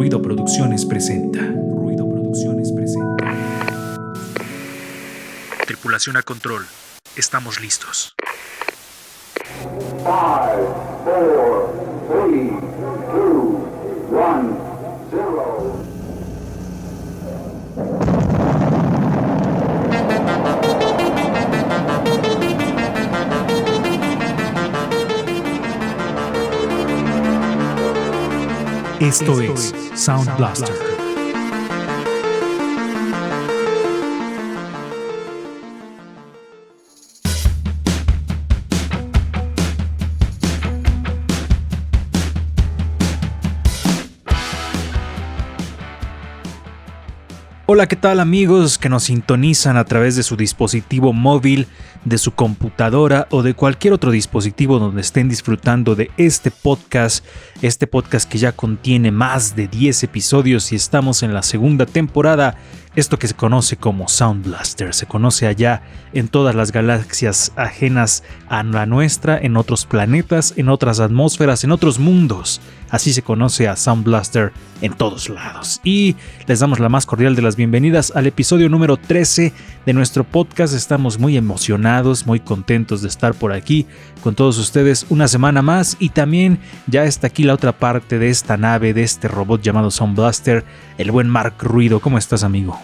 Ruido Producciones presenta. Ruido Producciones presenta. Tripulación a control. Estamos listos. 5, 4, 3, 2, 1, 0. Esto es Sound Blaster. Hola, ¿qué tal amigos que nos sintonizan a través de su dispositivo móvil, de su computadora o de cualquier otro dispositivo donde estén disfrutando de este podcast que ya contiene más de 10 episodios y estamos en la segunda temporada? Esto que se conoce como Sound Blaster, se conoce allá en todas las galaxias ajenas a la nuestra, en otros planetas, en otras atmósferas, en otros mundos. Así se conoce a Sound Blaster en todos lados. Y les damos la más cordial de las bienvenidas al episodio número 13 de nuestro podcast. Estamos muy emocionados, muy contentos de estar por aquí con todos ustedes una semana más. Y también ya está aquí la otra parte de esta nave, de este robot llamado Sound Blaster, el buen Mark Ruido. ¿Cómo estás, amigo?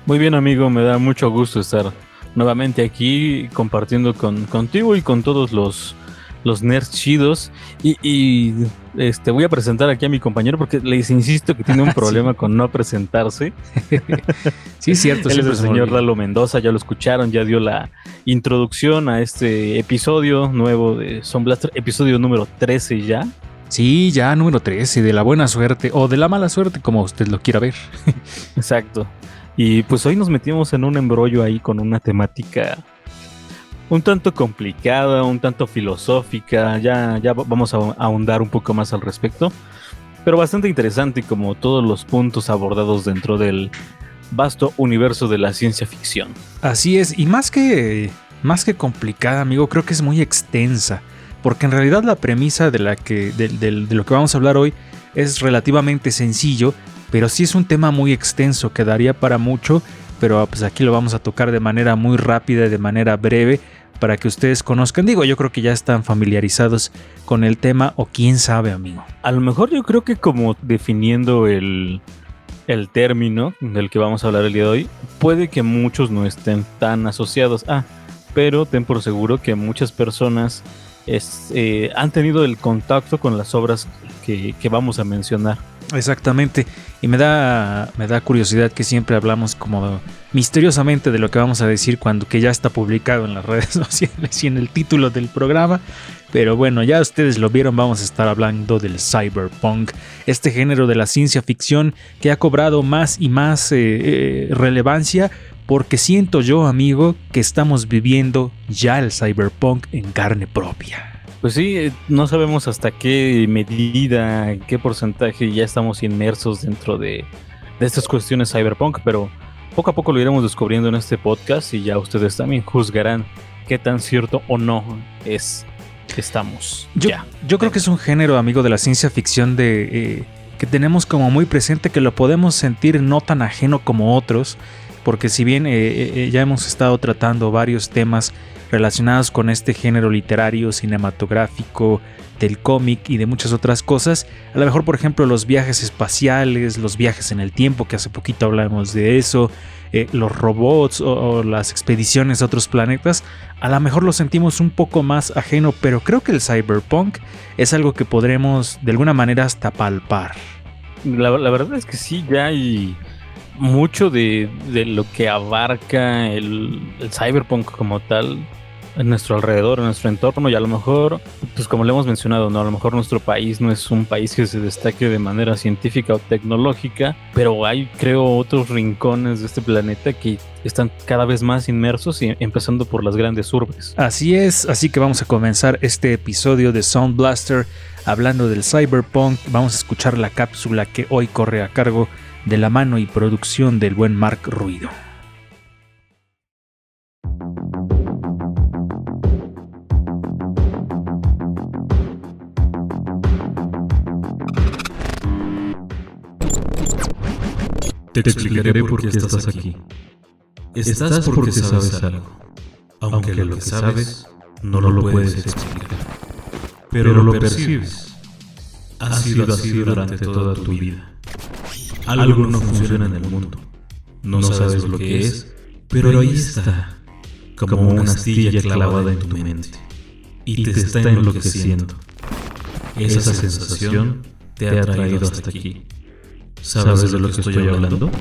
Muy bien, amigo, me da mucho gusto estar nuevamente aquí compartiendo contigo y con todos los nerds chidos y voy a presentar aquí a mi compañero porque les insisto que tiene un problema con no presentarse. Sí, cierto. Él es el señor Lalo Mendoza, ya lo escucharon, ya dio la introducción a este episodio nuevo de Sound Blaster, episodio número 13 ya. Sí, ya número 13, de la buena suerte o de la mala suerte, como usted lo quiera ver. Exacto. Y pues hoy nos metimos en un embrollo ahí con una temática un tanto complicada, un tanto filosófica, ya vamos a ahondar un poco más al respecto, pero bastante interesante como todos los puntos abordados dentro del vasto universo de la ciencia ficción. Así es, y más que complicada, amigo, creo que es muy extensa, porque en realidad la premisa de lo que vamos a hablar hoy es relativamente sencillo, pero sí es un tema muy extenso que daría para mucho, pero pues aquí lo vamos a tocar de manera muy rápida y de manera breve para que ustedes conozcan. Digo, yo creo que ya están familiarizados con el tema o quién sabe, amigo. A lo mejor yo creo que como definiendo el término del que vamos a hablar el día de hoy, puede que muchos no estén tan asociados pero ten por seguro que muchas personas han tenido el contacto con las obras que vamos a mencionar. Exactamente, y me da curiosidad que siempre hablamos como misteriosamente de lo que vamos a decir cuando que ya está publicado en las redes sociales y en el título del programa. Pero bueno, ya ustedes lo vieron, vamos a estar hablando del cyberpunk, este género de la ciencia ficción que ha cobrado más y más relevancia, porque siento yo, amigo, que estamos viviendo ya el cyberpunk en carne propia. Pues sí, no sabemos hasta qué medida, qué porcentaje ya estamos inmersos dentro de estas cuestiones cyberpunk, pero poco a poco lo iremos descubriendo en este podcast y ya ustedes también juzgarán qué tan cierto o no estamos. Yo creo que es un género, amigo, de la ciencia ficción que tenemos como muy presente, que lo podemos sentir no tan ajeno como otros, porque si bien ya hemos estado tratando varios temas relacionados con este género literario, cinematográfico, del cómic y de muchas otras cosas, a lo mejor por ejemplo los viajes espaciales, los viajes en el tiempo, que hace poquito hablamos de eso, los robots o las expediciones a otros planetas, a lo mejor lo sentimos un poco más ajeno, pero creo que el cyberpunk es algo que podremos de alguna manera hasta palpar. La verdad es que sí, ya hay mucho de lo que abarca el cyberpunk como tal en nuestro alrededor, en nuestro entorno, y a lo mejor, pues como le hemos mencionado, ¿no? A lo mejor nuestro país no es un país que se destaque de manera científica o tecnológica, pero hay, creo, otros rincones de este planeta que están cada vez más inmersos, y empezando por las grandes urbes. Así es, así que vamos a comenzar este episodio de Sound Blaster hablando del cyberpunk. Vamos a escuchar la cápsula que hoy corre a cargo de la mano y producción del buen Mark Ruido. Te explicaré por qué estás aquí. Estás porque sabes algo, aunque lo que sabes no lo puedes explicar. Pero lo percibes. Ha sido así durante toda tu vida. Algo no funciona en el mundo. No sabes lo que es, pero ahí está, como una astilla clavada en tu mente, y te está enloqueciendo. Esa sensación te ha traído hasta aquí. ¿Sabes de lo que estoy hablando?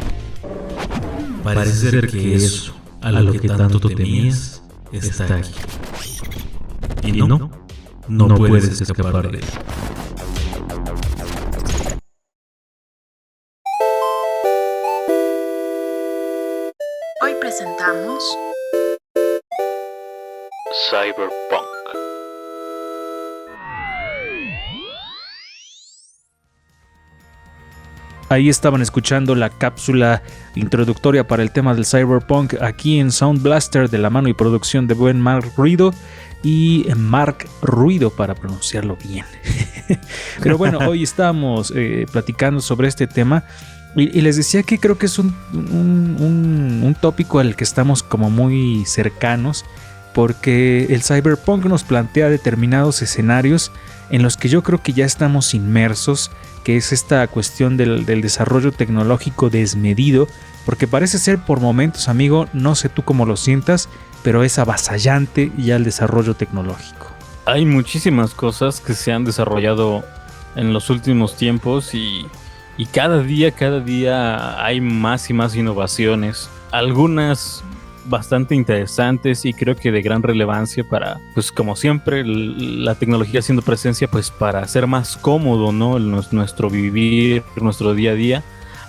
Parece ser que eso, a lo que tanto temías, está aquí. Y no puedes escapar de él. Hoy presentamos Cyberpunk. Ahí estaban escuchando la cápsula introductoria para el tema del Cyberpunk aquí en Sound Blaster de la mano y producción de buen Mark Ruido y Mark Ruido para pronunciarlo bien. Pero bueno, hoy estamos platicando sobre este tema y les decía que creo que es un tópico al que estamos como muy cercanos porque el Cyberpunk nos plantea determinados escenarios en los que yo creo que ya estamos inmersos, que es esta cuestión del desarrollo tecnológico desmedido, porque parece ser por momentos, amigo, no sé tú cómo lo sientas, pero es avasallante ya el desarrollo tecnológico. Hay muchísimas cosas que se han desarrollado en los últimos tiempos y cada día hay más y más innovaciones, algunas bastante interesantes y creo que de gran relevancia para, pues como siempre, la tecnología haciendo presencia, pues para hacer más cómodo, ¿no? Nuestro vivir, nuestro día a día.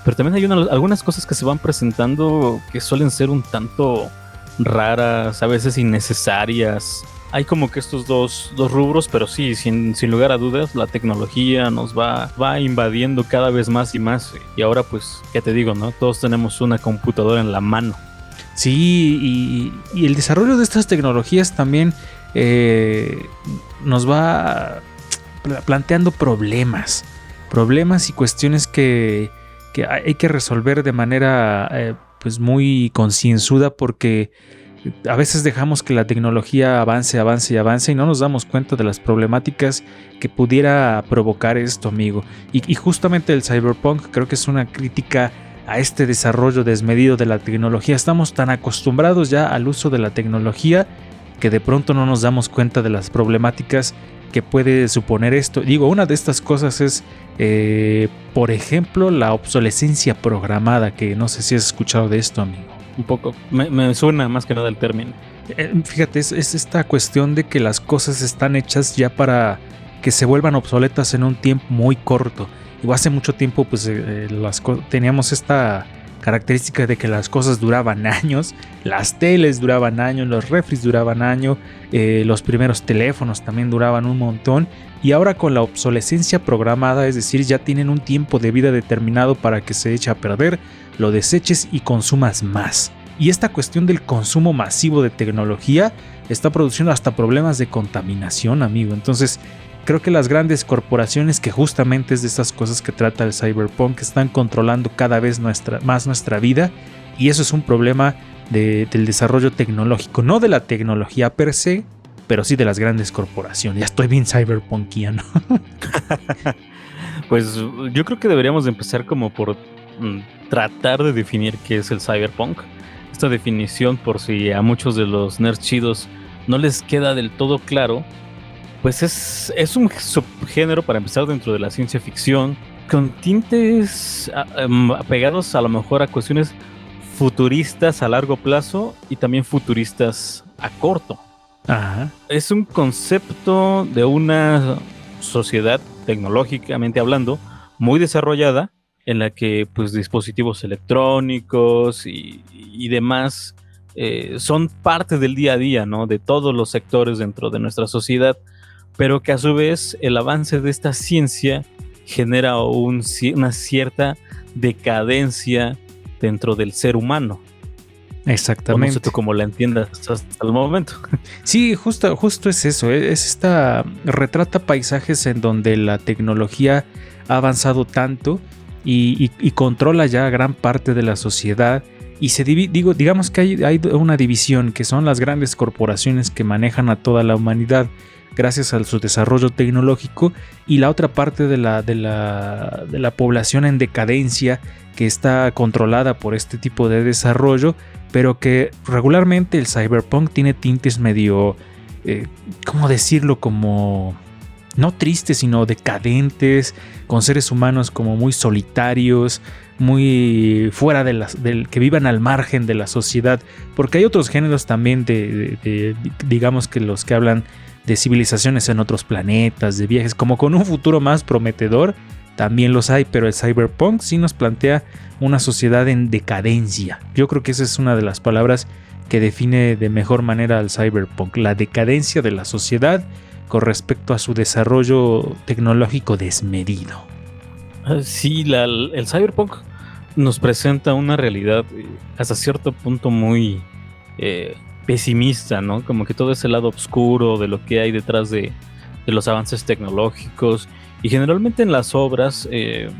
Pero también hay algunas cosas que se van presentando que suelen ser un tanto raras, a veces innecesarias. Hay como que estos dos rubros, pero sí, sin lugar a dudas, la tecnología nos va invadiendo cada vez más y más. Y ahora, pues, ya te digo, ¿no? Todos tenemos una computadora en la mano. Sí, y el desarrollo de estas tecnologías también nos va planteando problemas y cuestiones que hay que resolver de manera pues muy concienzuda, porque a veces dejamos que la tecnología avance y no nos damos cuenta de las problemáticas que pudiera provocar esto, amigo. Y justamente el Cyberpunk creo que es una crítica a este desarrollo desmedido de la tecnología. Estamos tan acostumbrados ya al uso de la tecnología que de pronto no nos damos cuenta de las problemáticas que puede suponer esto. Digo, una de estas cosas es, por ejemplo, la obsolescencia programada, que no sé si has escuchado de esto, amigo. Un poco, me suena más que nada el término. Fíjate, es esta cuestión de que las cosas están hechas ya para que se vuelvan obsoletas en un tiempo muy corto. Y hace mucho tiempo pues teníamos esta característica de que las cosas duraban años, las teles duraban años, los refris duraban años, los primeros teléfonos también duraban un montón, y ahora con la obsolescencia programada, es decir, ya tienen un tiempo de vida determinado para que se eche a perder, lo deseches y consumas más. Y esta cuestión del consumo masivo de tecnología está produciendo hasta problemas de contaminación, amigo. Entonces creo que las grandes corporaciones, que justamente es de estas cosas que trata el Cyberpunk, están controlando cada vez más nuestra vida, y eso es un problema del desarrollo tecnológico, no de la tecnología per se, pero sí de las grandes corporaciones. Ya estoy bien cyberpunkiano. Pues yo creo que deberíamos de empezar como por tratar de definir qué es el Cyberpunk. Esta definición, por si a muchos de los nerds chidos no les queda del todo claro, pues es un subgénero, para empezar, dentro de la ciencia ficción, con tintes apegados a lo mejor a cuestiones futuristas a largo plazo y también futuristas a corto. Ajá. Es un concepto de una sociedad, tecnológicamente hablando, muy desarrollada, en la que pues dispositivos electrónicos y demás son parte del día a día, ¿no? De todos los sectores dentro de nuestra sociedad, pero que a su vez el avance de esta ciencia genera una cierta decadencia dentro del ser humano. Exactamente. No sé tú cómo la entiendas hasta el momento. Sí, justo es eso. Retrata paisajes en donde la tecnología ha avanzado tanto y controla ya gran parte de la sociedad. Y digamos que hay una división que son las grandes corporaciones que manejan a toda la humanidad gracias a su desarrollo tecnológico, y la otra parte de la población en decadencia que está controlada por este tipo de desarrollo, pero que regularmente el cyberpunk tiene tintes medio, ¿cómo decirlo? Como no tristes, sino decadentes, con seres humanos como muy solitarios, muy fuera que vivan al margen de la sociedad, porque hay otros géneros también digamos que los que hablan de civilizaciones en otros planetas, de viajes, como con un futuro más prometedor, también los hay, pero el cyberpunk sí nos plantea una sociedad en decadencia. Yo creo que esa es una de las palabras que define de mejor manera al cyberpunk, la decadencia de la sociedad con respecto a su desarrollo tecnológico desmedido. Sí, el cyberpunk nos presenta una realidad hasta cierto punto muy pesimista, ¿no? Como que todo ese lado oscuro de lo que hay detrás de los avances tecnológicos, y generalmente en las obras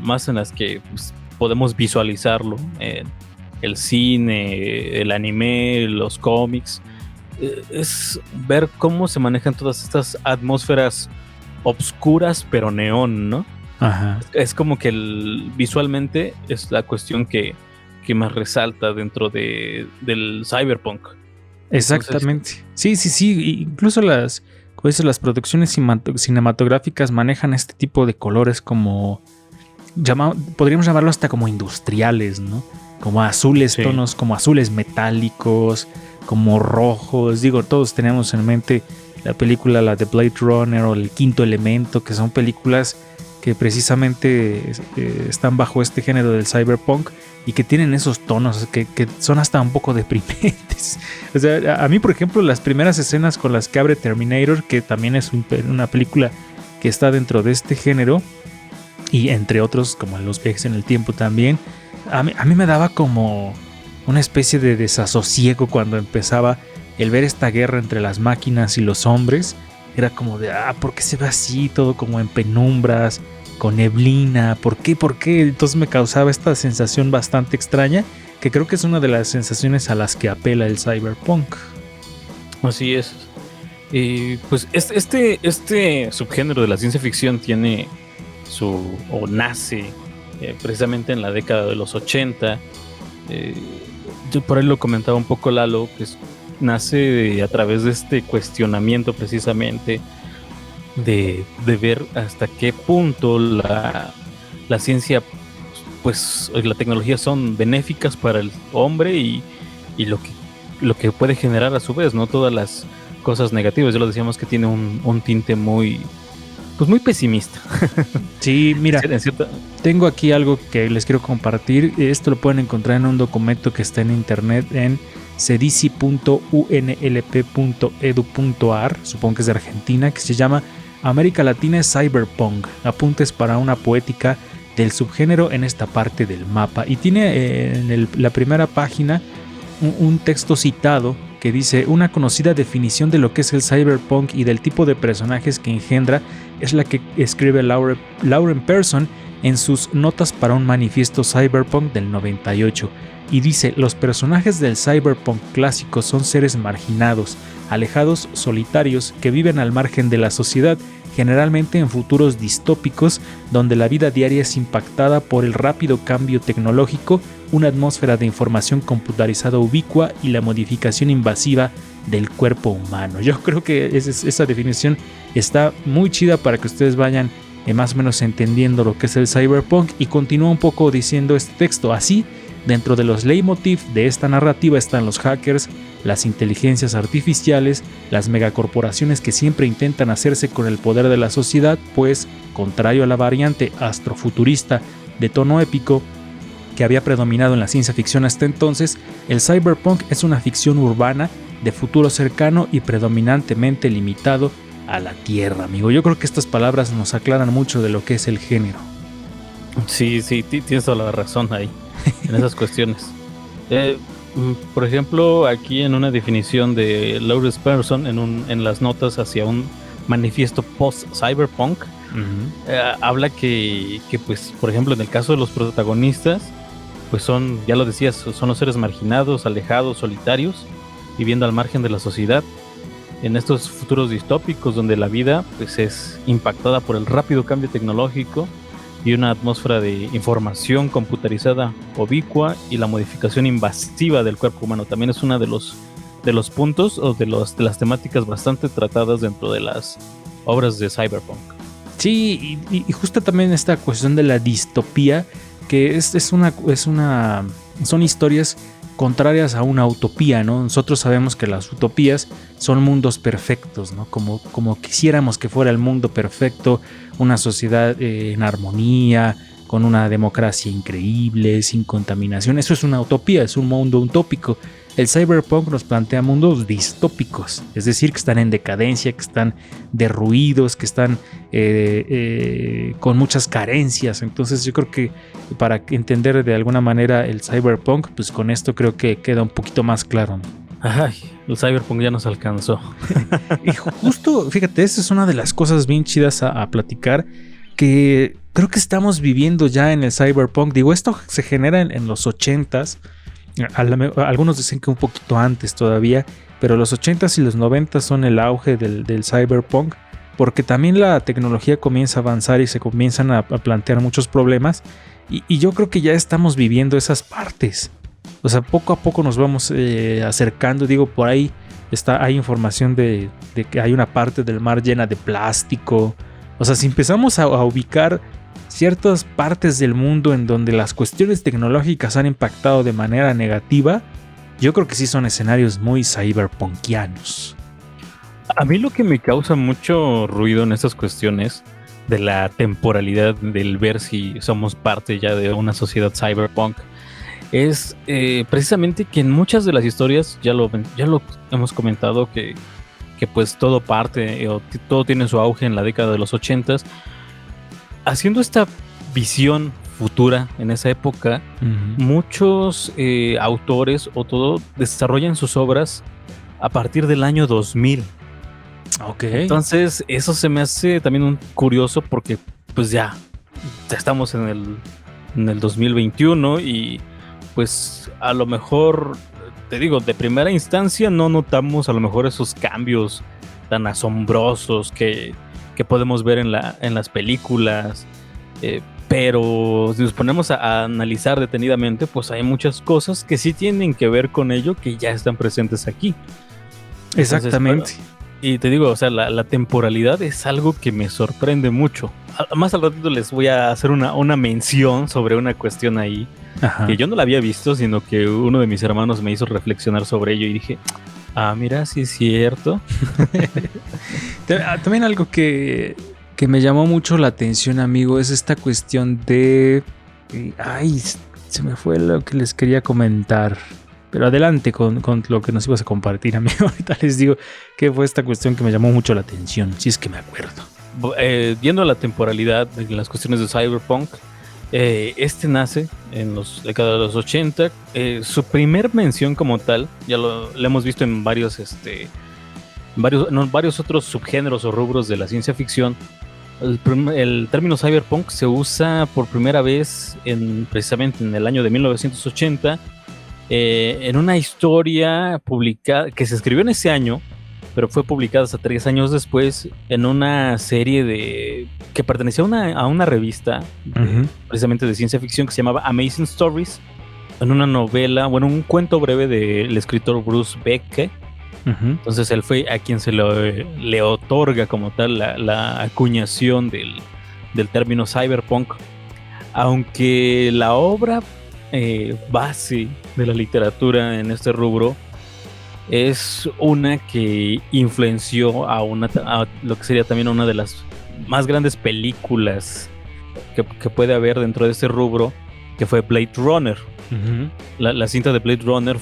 más en las que pues, podemos visualizarlo, el cine, el anime, los cómics, es ver cómo se manejan todas estas atmósferas obscuras pero neón, ¿no? Ajá. Es como que visualmente es la cuestión que más resalta dentro del cyberpunk. Exactamente. Entonces, sí. Incluso las producciones cinematográficas manejan este tipo de colores como podríamos llamarlo hasta como industriales, ¿no? Como azules, sí. Tonos como azules metálicos, como rojos. Digo, todos tenemos en mente la película, la de Blade Runner o El Quinto Elemento, que son películas que precisamente están bajo este género del cyberpunk y que tienen esos tonos que son hasta un poco deprimentes. O sea, a mí, por ejemplo, las primeras escenas con las que abre Terminator, que también es una película que está dentro de este género, y entre otros, como los viajes en el tiempo también, a mí me daba como una especie de desasosiego cuando empezaba el ver esta guerra entre las máquinas y los hombres. Era como de, ¿por qué se ve así? Todo como en penumbras, con neblina. ¿Por qué? Entonces me causaba esta sensación bastante extraña, que creo que es una de las sensaciones a las que apela el cyberpunk. Así es. Pues este subgénero de la ciencia ficción tiene nace precisamente en la década de los 80. Yo por ahí lo comentaba un poco Lalo, que nace a través de este cuestionamiento precisamente de ver hasta qué punto la ciencia, pues la tecnología son benéficas para el hombre y lo que puede generar a su vez, ¿no? Todas las cosas negativas. Ya lo decíamos que tiene un tinte muy pesimista. Sí, mira, tengo aquí algo que les quiero compartir. Esto lo pueden encontrar en un documento que está en internet en cedici.unlp.edu.ar, supongo que es de Argentina, que se llama América Latina es Cyberpunk, apuntes para una poética del subgénero en esta parte del mapa. Y tiene en la primera página un texto citado que dice: una conocida definición de lo que es el cyberpunk y del tipo de personajes que engendra es la que escribe Lauren Person en sus notas para un manifiesto cyberpunk del 98. Y dice: los personajes del cyberpunk clásico son seres marginados, alejados, solitarios, que viven al margen de la sociedad, generalmente en futuros distópicos donde la vida diaria es impactada por el rápido cambio tecnológico, una atmósfera de información computarizada ubicua y la modificación invasiva del cuerpo humano. Yo creo que esa definición está muy chida para que ustedes vayan más o menos entendiendo lo que es el cyberpunk. Y continúa un poco diciendo este texto así: dentro de los leitmotiv de esta narrativa están los hackers, las inteligencias artificiales, las megacorporaciones que siempre intentan hacerse con el poder de la sociedad, pues, contrario a la variante astrofuturista de tono épico que había predominado en la ciencia ficción hasta entonces, el cyberpunk es una ficción urbana de futuro cercano y predominantemente limitado a la Tierra, amigo. Yo creo que estas palabras nos aclaran mucho de lo que es el género. Sí, tienes toda la razón ahí, en esas cuestiones. Por ejemplo, aquí en una definición de Lauren Person, en las notas hacia un manifiesto post-cyberpunk, habla que, pues, por ejemplo, en el caso de los protagonistas, pues son, ya lo decías, son los seres marginados, alejados, solitarios, viviendo al margen de la sociedad. En estos futuros distópicos donde la vida pues es impactada por el rápido cambio tecnológico y una atmósfera de información computarizada ubicua y la modificación invasiva del cuerpo humano. También es uno de los puntos o de las temáticas bastante tratadas dentro de las obras de cyberpunk. Sí, y justo también esta cuestión de la distopía, que son historias contrarias a una utopía, ¿no? Nosotros sabemos que las utopías son mundos perfectos, ¿no? Como quisiéramos que fuera el mundo perfecto, una sociedad en armonía, con una democracia increíble, sin contaminación. Eso es una utopía, es un mundo utópico. El cyberpunk nos plantea mundos distópicos, es decir, que están en decadencia, que están derruidos, que están con muchas carencias. Entonces yo creo que para entender de alguna manera el cyberpunk, pues con esto creo que queda un poquito más claro, ¿no? Ay, el cyberpunk ya nos alcanzó. Y justo, fíjate, esa es una de las cosas bien chidas a platicar, que creo que estamos viviendo ya en el cyberpunk. Digo, esto se genera en los 80s. Algunos dicen que un poquito antes todavía, pero los 80s y los 90s son el auge del cyberpunk, porque también la tecnología comienza a avanzar y se comienzan a plantear muchos problemas, y yo creo que ya estamos viviendo esas partes. O sea, poco a poco nos vamos acercando. Digo, por ahí hay información de que hay una parte del mar llena de plástico. O sea, si empezamos a ubicar ciertas partes del mundo en donde las cuestiones tecnológicas han impactado de manera negativa, yo creo que sí son escenarios muy cyberpunkianos. A mí lo que me causa mucho ruido en estas cuestiones de la temporalidad, del ver si somos parte ya de una sociedad cyberpunk, es precisamente que en muchas de las historias, ya lo hemos comentado, que pues todo parte o todo tiene su auge en la década de los 80s, haciendo esta visión futura en esa época. Muchos autores o todo desarrollan sus obras a partir del año 2000. Okay. Entonces eso se me hace también un curioso, porque pues ya estamos en el 2021 y pues a lo mejor, te digo, de primera instancia no notamos a lo mejor esos cambios tan asombrosos que podemos ver en las películas, pero si nos ponemos a analizar detenidamente, pues hay muchas cosas que sí tienen que ver con ello, que ya están presentes aquí. Exactamente. Entonces, y te digo, o sea, la temporalidad es algo que me sorprende mucho. Más al ratito les voy a hacer una mención sobre una cuestión ahí. Ajá. Que yo no la había visto, sino que uno de mis hermanos me hizo reflexionar sobre ello y dije, mira, sí es cierto. También algo que me llamó mucho la atención, amigo, es esta cuestión de... se me fue lo que les quería comentar. Pero adelante con lo que nos ibas a compartir, amigo. Ahorita les digo qué fue esta cuestión que me llamó mucho la atención, si es que me acuerdo. Viendo la temporalidad de las cuestiones de cyberpunk, este nace en la década de los 80. Su primer mención como tal, ya lo hemos visto en varios otros subgéneros o rubros de la ciencia ficción. El término cyberpunk se usa por primera vez precisamente en el año de 1980, en una historia publicada que se escribió en ese año, pero fue publicada hasta 3 años después en una serie que pertenecía a una revista precisamente de ciencia ficción que se llamaba Amazing Stories, en una novela, un cuento breve del escritor Bruce Beck. Entonces él fue a quien se le otorga como tal la acuñación del término cyberpunk, aunque la obra base de la literatura en este rubro es una que influenció a lo que sería también una de las más grandes películas que puede haber dentro de este rubro, que fue Blade Runner. La cinta de Blade Runner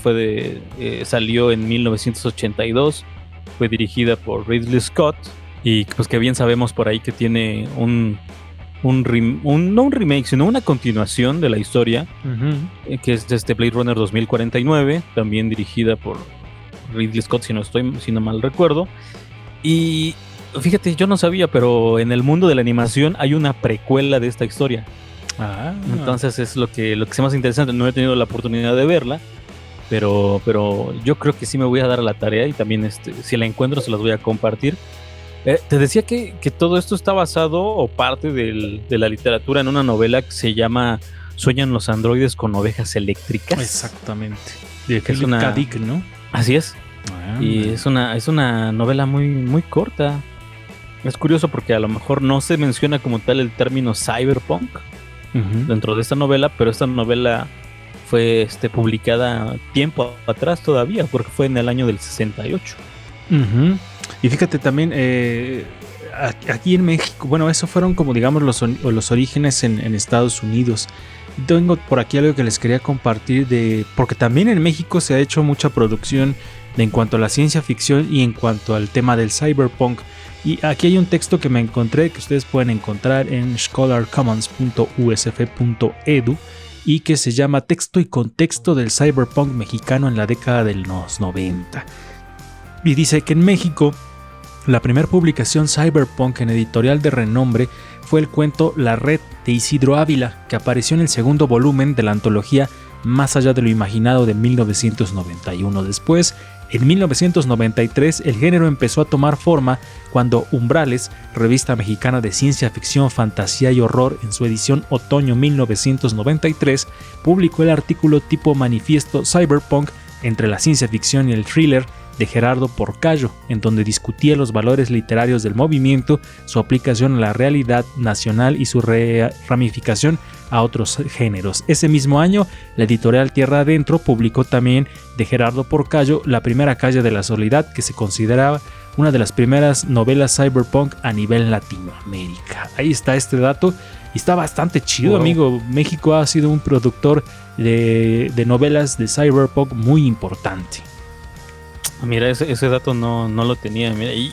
salió en 1982, fue dirigida por Ridley Scott, y pues que bien sabemos por ahí que tiene no un remake, sino una continuación de la historia, que es Blade Runner 2049, también dirigida por Ridley Scott, si no mal recuerdo. Y Fíjate, yo no sabía, pero en el mundo de la animación hay una precuela de esta historia. Entonces es lo que se me hace interesante. No he tenido la oportunidad de verla, pero yo creo que sí me voy a dar a la tarea y también si la encuentro se las voy a compartir. Te decía que todo esto está basado o parte de la literatura en una novela que se llama Sueñan los androides con ovejas eléctricas. Exactamente. De Que es Philip una- K. Dick, ¿no? Así es. Y es una novela muy, muy corta. Es curioso porque a lo mejor no se menciona como tal el término cyberpunk Ujú. dentro de esta novela, pero esta novela fue publicada tiempo atrás todavía, porque fue en el año del 68. Ujú. Y fíjate también, aquí en México, bueno, eso fueron como digamos los orígenes en Estados Unidos. Tengo por aquí algo que les quería compartir porque también en México se ha hecho mucha producción en cuanto a la ciencia ficción y en cuanto al tema del cyberpunk. Y aquí hay un texto que me encontré que ustedes pueden encontrar en scholarcommons.usf.edu y que se llama Texto y contexto del cyberpunk mexicano en la década de los 90. Y dice que en México la primera publicación cyberpunk en editorial de renombre fue el cuento La Red de Isidro Ávila, que apareció en el segundo volumen de la antología Más allá de lo imaginado de 1991. Después, en 1993, el género empezó a tomar forma cuando Umbrales, revista mexicana de ciencia ficción, fantasía y horror, en su edición otoño 1993, publicó el artículo tipo manifiesto cyberpunk entre la ciencia ficción y el thriller de Gerardo Porcayo, en donde discutía los valores literarios del movimiento, su aplicación a la realidad nacional y su ramificación a otros géneros. Ese mismo año, la editorial Tierra Adentro publicó también de Gerardo Porcayo La primera calle de la soledad, que se consideraba una de las primeras novelas cyberpunk a nivel Latinoamérica. Ahí está este dato y está bastante chido, Wow. amigo. México ha sido un productor de novelas de cyberpunk muy importante. Mira, ese dato no lo tenía. Mira, y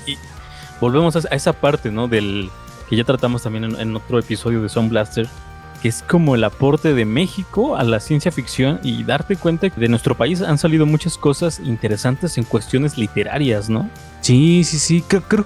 volvemos a esa parte, ¿no? Del que ya tratamos también en otro episodio de Sound Blaster, que es como el aporte de México a la ciencia ficción y darte cuenta que de nuestro país han salido muchas cosas interesantes en cuestiones literarias, ¿no? Sí. Creo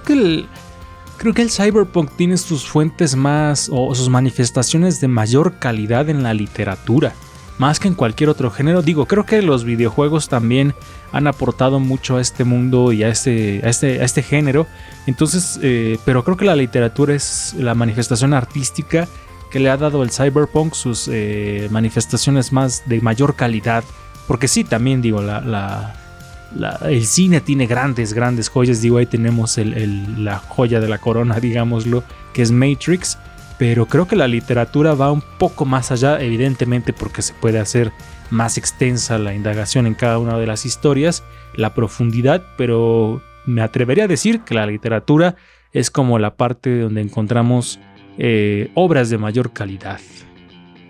que el cyberpunk tiene sus fuentes más o sus manifestaciones de mayor calidad en la literatura, más que en cualquier otro género. Digo, creo que los videojuegos también han aportado mucho a este mundo y a este género. Entonces, pero creo que la literatura es la manifestación artística que le ha dado el cyberpunk sus manifestaciones más de mayor calidad. Porque sí, también digo, el cine tiene grandes joyas. Digo, ahí tenemos la joya de la corona, digámoslo, que es Matrix. Pero creo que la literatura va un poco más allá, evidentemente porque se puede hacer más extensa la indagación en cada una de las historias, la profundidad, pero me atrevería a decir que la literatura es como la parte donde encontramos obras de mayor calidad.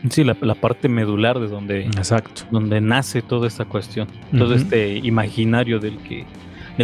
Sí, la parte medular de Exacto. donde nace toda esta cuestión, todo este imaginario del que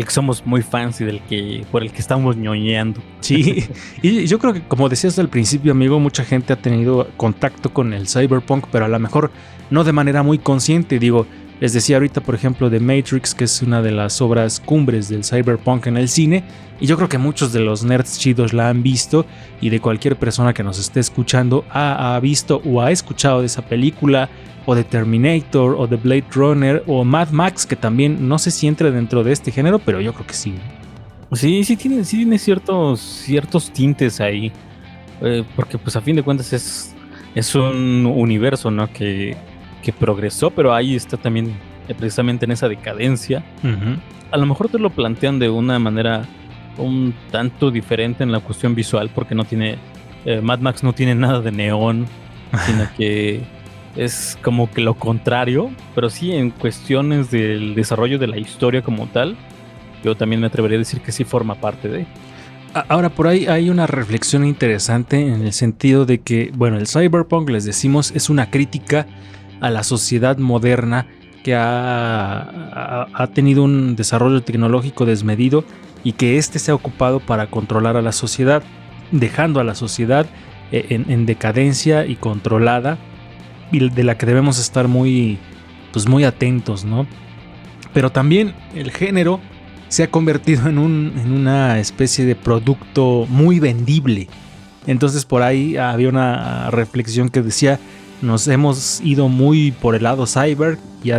somos muy fans y por el que estamos ñoñeando. Sí, y yo creo que como decías al principio, amigo, mucha gente ha tenido contacto con el cyberpunk, pero a lo mejor no de manera muy consciente. Digo, les decía ahorita, por ejemplo, de Matrix, que es una de las obras cumbres del cyberpunk en el cine, y yo creo que muchos de los nerds chidos la han visto, y de cualquier persona que nos esté escuchando ha visto o ha escuchado de esa película, o de Terminator, o de Blade Runner, o Mad Max, que también no sé si entra dentro de este género, pero yo creo que sí. Sí tiene ciertos tintes ahí, porque pues a fin de cuentas es un universo, ¿no? que progresó, pero ahí está también precisamente en esa decadencia. A lo mejor te lo plantean de una manera un tanto diferente en la cuestión visual, porque no tiene Mad Max no tiene nada de neón, sino que es como que lo contrario, pero sí en cuestiones del desarrollo de la historia como tal, yo también me atrevería a decir que sí forma parte de. Ahora, por ahí hay una reflexión interesante en el sentido de que, bueno, el cyberpunk, les decimos, es una crítica a la sociedad moderna que ha tenido un desarrollo tecnológico desmedido y que se ha ocupado para controlar a la sociedad, dejando a la sociedad en decadencia y controlada, y de la que debemos estar muy atentos, ¿no? Pero también el género se ha convertido en una especie de producto muy vendible. Entonces por ahí había una reflexión que decía, nos hemos ido muy por el lado cyber y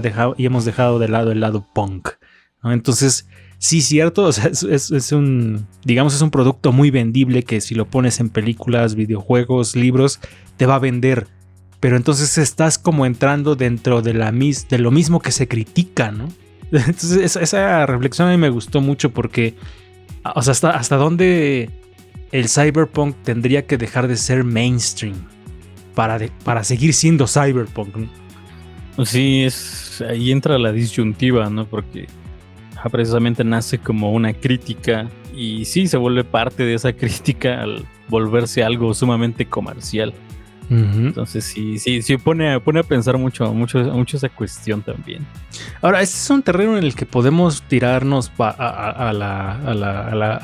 hemos dejado de lado el lado punk, ¿no? Entonces, sí, cierto, o sea, es un producto muy vendible que si lo pones en películas, videojuegos, libros, te va a vender. Pero entonces estás como entrando dentro de lo mismo que se critica, ¿no? Entonces esa reflexión a mí me gustó mucho porque, o sea, hasta dónde el cyberpunk tendría que dejar de ser mainstream para seguir siendo cyberpunk, ¿no? Sí, ahí entra la disyuntiva, ¿no? Porque precisamente nace como una crítica y sí se vuelve parte de esa crítica al volverse algo sumamente comercial. Uh-huh. Entonces sí pone a pensar mucho esa cuestión también. Ahora, este es un terreno en el que podemos tirarnos a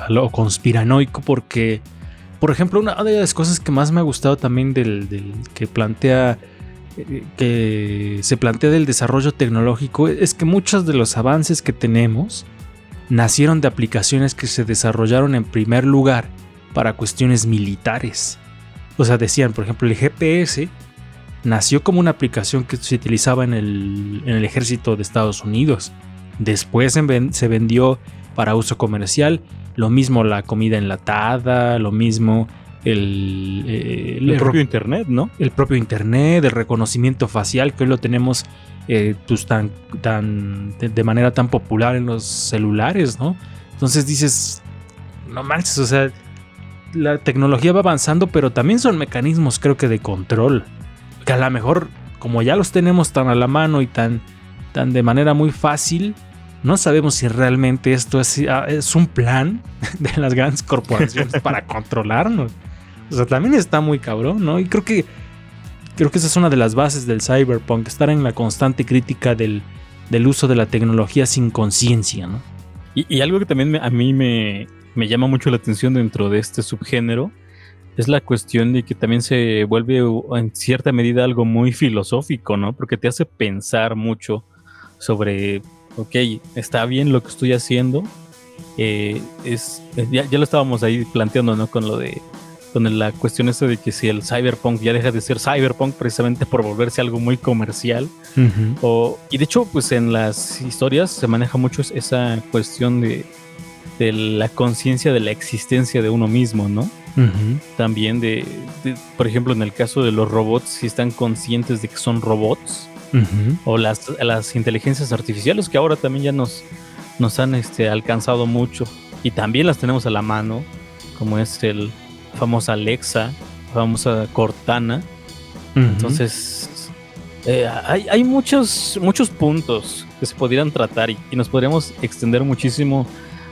lo conspiranoico porque, por ejemplo, una de las cosas que más me ha gustado también del que se plantea del desarrollo tecnológico es que muchos de los avances que tenemos nacieron de aplicaciones que se desarrollaron en primer lugar para cuestiones militares. O sea, decían, por ejemplo, el GPS nació como una aplicación que se utilizaba en el ejército de Estados Unidos. Después se vendió para uso comercial. Lo mismo la comida enlatada, lo mismo el propio internet, ¿no? El propio internet, el reconocimiento facial, que hoy lo tenemos de manera tan popular en los celulares, ¿no? Entonces dices, no manches, o sea, la tecnología va avanzando, pero también son mecanismos, creo que de control, que a lo mejor, como ya los tenemos tan a la mano y tan de manera muy fácil, no sabemos si realmente esto es un plan de las grandes corporaciones para controlarnos. O sea, también está muy cabrón, ¿no? Y creo que esa es una de las bases del cyberpunk, estar en la constante crítica del uso de la tecnología sin conciencia, ¿no? Y algo que también a mí me llama mucho la atención dentro de este subgénero es la cuestión de que también se vuelve en cierta medida algo muy filosófico, ¿no? Porque te hace pensar mucho sobre, ok, está bien lo que estoy haciendo, ya lo estábamos ahí planteando, ¿no? Con la cuestión esta de que si el cyberpunk ya deja de ser cyberpunk precisamente por volverse algo muy comercial. Uh-huh. Y de hecho, pues en las historias se maneja mucho esa cuestión de la conciencia de la existencia de uno mismo, ¿no? Uh-huh. También por ejemplo, en el caso de los robots, si están conscientes de que son robots. Uh-huh. O las inteligencias artificiales que ahora también ya nos han alcanzado mucho y también las tenemos a la mano, como es el famosa Alexa, famosa Cortana. Uh-huh. Entonces hay muchos puntos que se podrían tratar y nos podríamos extender muchísimo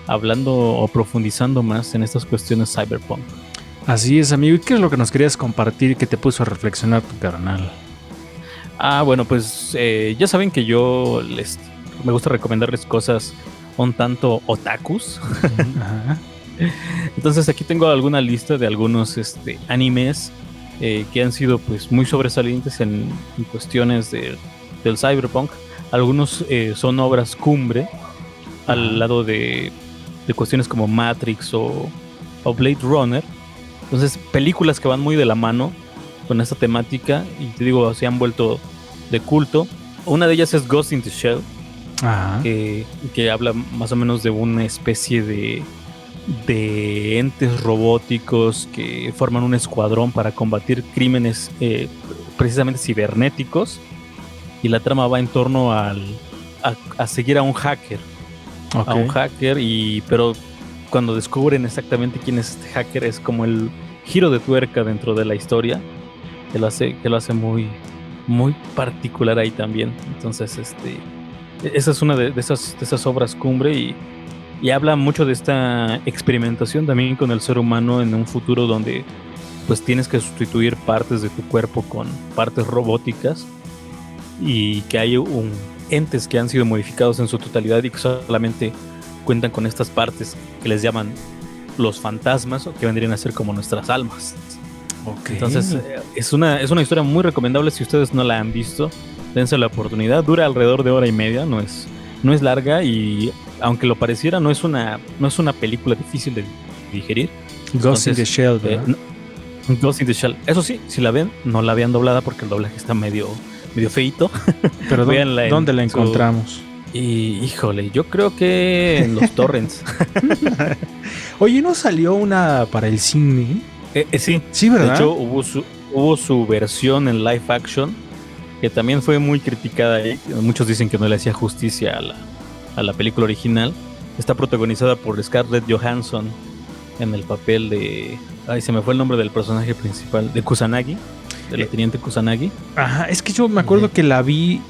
hablando o profundizando más en estas cuestiones cyberpunk. Así es, amigo. ¿Y qué es lo que nos querías compartir que te puso a reflexionar tu carnal? Bueno, pues ya saben que me gusta recomendarles cosas un tanto otakus. Uh-huh. Entonces aquí tengo alguna lista de algunos animes que han sido pues muy sobresalientes en cuestiones del cyberpunk. Algunos son obras cumbre al lado de cuestiones como Matrix o Blade Runner. Entonces películas que van muy de la mano con esta temática y te digo, se han vuelto de culto. Una de ellas es Ghost in the Shell. Uh-huh. Que habla más o menos de una especie de entes robóticos que forman un escuadrón para combatir crímenes precisamente cibernéticos, y la trama va en torno a seguir a un hacker. Okay. A un hacker, pero cuando descubren exactamente quién es este hacker es como el giro de tuerca dentro de la historia que lo hace muy, muy particular ahí también. Entonces esa es una de esas obras cumbre y habla mucho de esta experimentación también con el ser humano en un futuro donde pues tienes que sustituir partes de tu cuerpo con partes robóticas y que hay entes que han sido modificados en su totalidad y que solamente cuentan con estas partes que les llaman los fantasmas, o que vendrían a ser como nuestras almas. Okay. Entonces es una historia muy recomendable. Si ustedes no la han visto, dense la oportunidad. Dura alrededor de 1 hora y media, no es larga, y aunque lo pareciera, no es una película difícil de digerir. Ghost in the Shell, ¿verdad? Ghost in the Shell. Eso sí, si la ven, no la vean doblada porque el doblaje está medio feíto. Pero Véanla ¿dónde la encontramos? Y híjole, yo creo que en los torrents. Oye, ¿no salió una para el cine? Sí. Sí, ¿verdad? De hecho, hubo su versión en live action, que también fue muy criticada ahí. Muchos dicen que no le hacía justicia a la película original. Está protagonizada por Scarlett Johansson en el papel de... Ay, se me fue el nombre del personaje principal, de Kusanagi, de la teniente Kusanagi. Ajá, es que yo me acuerdo que la vi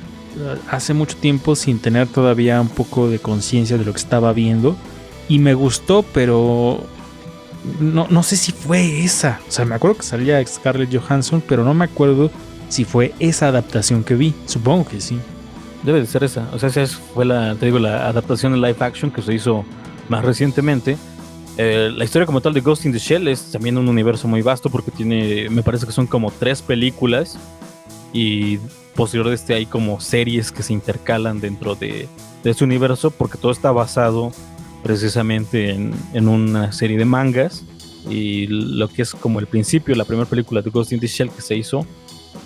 hace mucho tiempo sin tener todavía un poco de conciencia de lo que estaba viendo. Y me gustó, pero no sé si fue esa. O sea, me acuerdo que salía Scarlett Johansson, pero no me acuerdo si fue esa adaptación que vi. Supongo que sí. Debe de ser esa. O sea, esa fue la adaptación en live action que se hizo más recientemente. La historia como tal de Ghost in the Shell es también un universo muy vasto porque tiene, me parece que son como 3 películas y posterior de hay como series que se intercalan dentro de ese universo porque todo está basado precisamente en una serie de mangas y lo que es como el principio, la primera película de Ghost in the Shell que se hizo,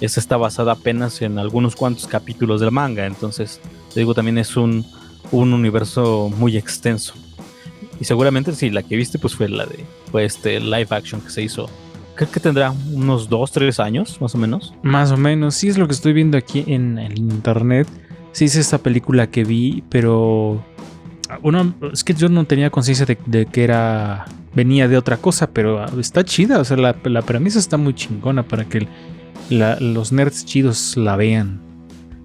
esa está basada apenas en algunos cuantos capítulos del manga, entonces te digo también es un universo muy extenso. Y seguramente sí, la que viste pues fue este live action que se hizo. Creo que tendrá unos 2-3 años, más o menos. Más o menos, sí es lo que estoy viendo aquí en el internet. Sí es esta película que vi, pero... Bueno, es que yo no tenía conciencia de que venía de otra cosa, pero está chida. O sea, la premisa está muy chingona para que los nerds chidos la vean.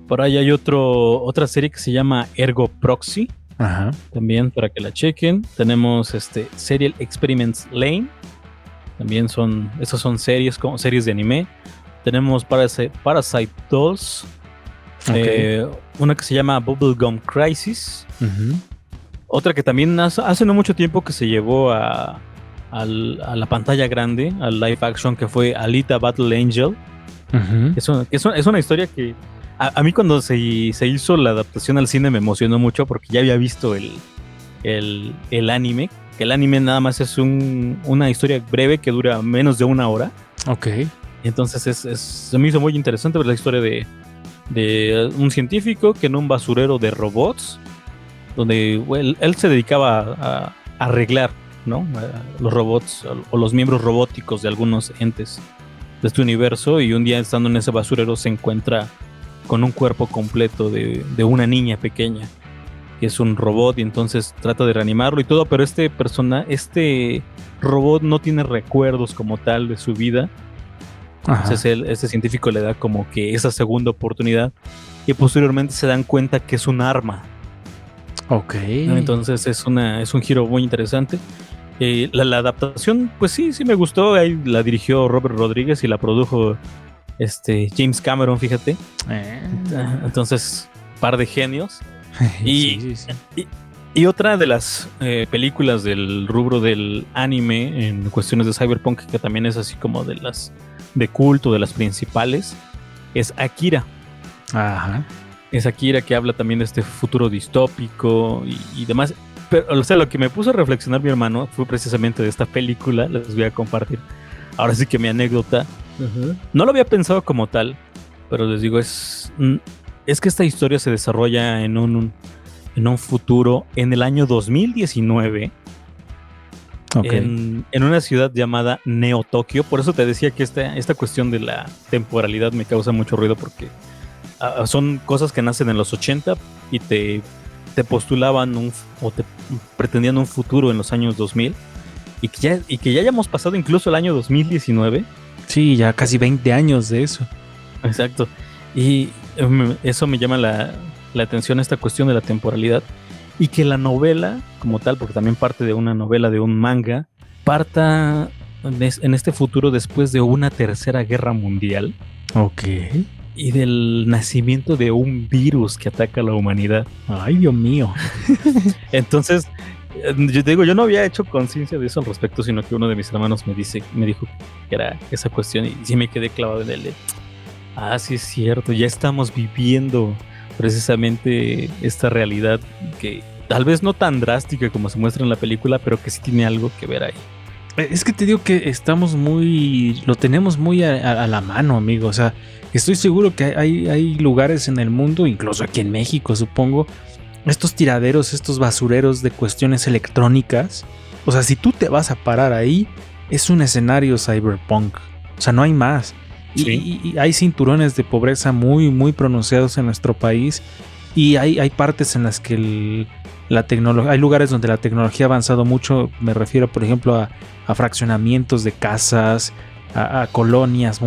Por ahí hay otra serie que se llama Ergo Proxy. Ajá. También para que la chequen. Tenemos Serial Experiments Lane. También esas son series de anime. Tenemos Parasite Dolls. Okay. Una que se llama Bubblegum Crisis. Uh-huh. Otra que también hace no mucho tiempo que se llevó a la pantalla grande, al live action, que fue Alita Battle Angel. Uh-huh. Es una historia que a mí cuando se hizo la adaptación al cine me emocionó mucho porque ya había visto el anime. Que el anime nada más es una historia breve que dura menos de 1 hora. Ok. Y entonces se me hizo muy interesante ver la historia de un científico que en un basurero de robots, donde él se dedicaba a arreglar, ¿no? Los robots o los miembros robóticos de algunos entes de este universo, y un día estando en ese basurero se encuentra con un cuerpo completo de una niña pequeña que es un robot, y entonces trata de reanimarlo y todo, pero este robot no tiene recuerdos como tal de su vida. Ajá. Entonces este científico le da como que esa segunda oportunidad y posteriormente se dan cuenta que es un arma. Ok. Entonces es un giro muy interesante. La adaptación, pues sí me gustó. Ahí la dirigió Robert Rodríguez y la produjo James Cameron, fíjate. Entonces, par de genios. Sí. Y otra de las películas del rubro del anime en cuestiones de cyberpunk, que también es así como de las de culto, de las principales, es Akira. Ajá. Es Akira, que habla también de este futuro distópico y demás. Pero, o sea, lo que me puso a reflexionar mi hermano fue precisamente de esta película. Les voy a compartir ahora sí que mi anécdota. Uh-huh. No lo había pensado como tal, pero les digo, es que esta historia se desarrolla en un futuro, en el año 2019, okay, en una ciudad llamada Neo Tokio. Por eso te decía que esta cuestión de la temporalidad me causa mucho ruido, porque son cosas que nacen en los 80 y te postulaban te pretendían un futuro en los años 2000, y que ya hayamos pasado incluso el año 2019. Sí, ya casi 20 años de eso. Exacto. Y eso me llama la atención, esta cuestión de la temporalidad, y que la novela como tal, porque también parte de una novela, de un manga, parta en este futuro después de una tercera guerra mundial. Ok. Y del nacimiento de un virus que ataca a la humanidad. Ay, Dios mío. Entonces, yo te digo, yo no había hecho conciencia de eso al respecto, sino que uno de mis hermanos me dijo que era esa cuestión, y sí me quedé clavado en él. Sí es cierto, ya estamos viviendo precisamente esta realidad que tal vez no tan drástica como se muestra en la película, pero que sí tiene algo que ver ahí. Es que te digo que lo tenemos muy a la mano, amigo. O sea, estoy seguro que hay lugares en el mundo, incluso aquí en México, supongo, estos tiraderos, estos basureros de cuestiones electrónicas. O sea, si tú te vas a parar ahí, es un escenario cyberpunk. O sea, no hay más. Sí. Y hay cinturones de pobreza muy, muy pronunciados en nuestro país. Y hay partes en las que la tecnología, hay lugares donde la tecnología ha avanzado mucho. Me refiero, por ejemplo, a fraccionamientos de casas, a colonias